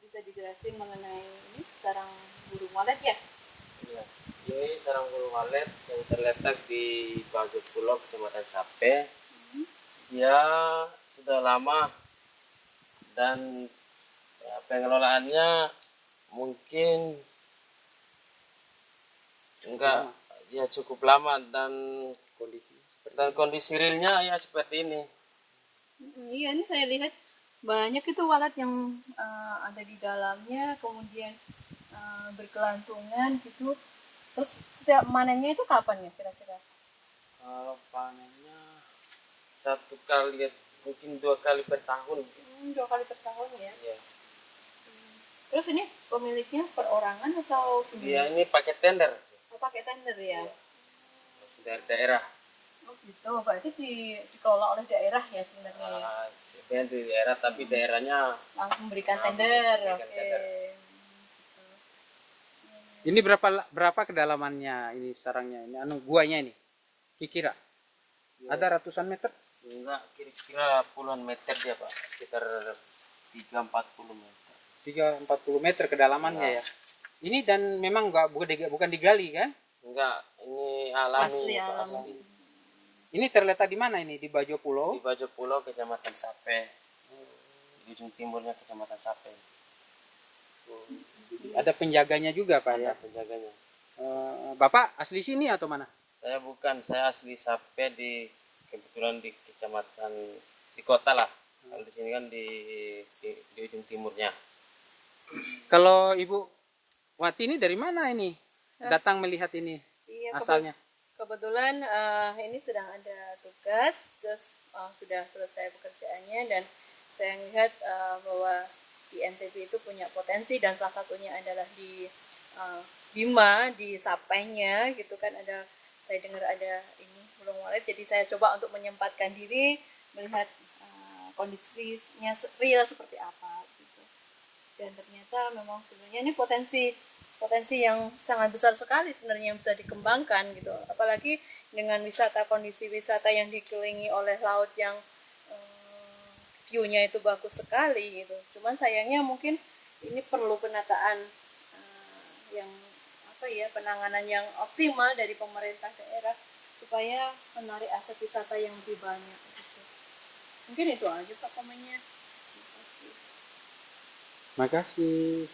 bisa dijelasin mengenai ini sarang burung walet ya? Ya, ini sarang burung walet yang terletak di Bajo Pulau, Kecamatan Sape. Dia sudah lama dan ya, pengelolaannya mungkin enggak ya cukup lama dan kondisi realnya ya seperti ini. Iya, ini saya lihat banyak itu walet yang ada di dalamnya, kemudian berkelantungan gitu. Terus setiap manennya itu kapan ya kira-kira? Kalau panennya 1 kali, mungkin 2 kali per tahun. 2 kali per tahun ya. Ya. Terus ini pemiliknya perorangan atau Dia ini pakai tender. Oh, pakai tender ya? Dari daerah. Oh gitu, berarti dikelola oleh daerah ya sebenarnya ya? Sebenarnya di daerah, tapi daerahnya Langsung berikan tender. berikan tender. Ini berapa kedalamannya ini sarangnya ini guanya ini? Kira-kira ada ratusan meter? Enggak, kira-kira puluhan meter dia Pak, sekitar 3-40 meter. 3-40 meter kedalamannya ya. Ini dan memang bukan digali kan? Enggak, ini alami. Asli. Ini terletak di mana ini? Di Bajo Pulau? Di Bajo Pulau, Kecamatan Sape. Di ujung timurnya Kecamatan Sape. Ada penjaganya juga Pak ya? Ada penjaganya. Bapak asli sini atau mana? Saya bukan, saya asli Sape, kebetulan di kecamatan, di kota lah. Kalau di sini kan di ujung timurnya. Kalau Ibu Wati ini dari mana ini? Datang melihat ini Iya, asalnya? Kebetulan ini sedang ada tugas, terus sudah selesai pekerjaannya dan saya melihat bahwa di NTB itu punya potensi dan salah satunya adalah di Bima, di Sapenya gitu kan, saya dengar ada ini burung walet, jadi saya coba untuk menyempatkan diri melihat kondisinya real seperti apa gitu. Dan ternyata memang sebenarnya ini potensi yang sangat besar sekali sebenarnya yang bisa dikembangkan gitu, apalagi dengan kondisi wisata yang dikelilingi oleh laut yang view-nya itu bagus sekali gitu. Cuman sayangnya mungkin ini perlu penataan yang penanganan yang optimal dari pemerintah daerah supaya menarik aset wisata yang lebih banyak gitu. Mungkin itu aja Pak komennya. Makasih.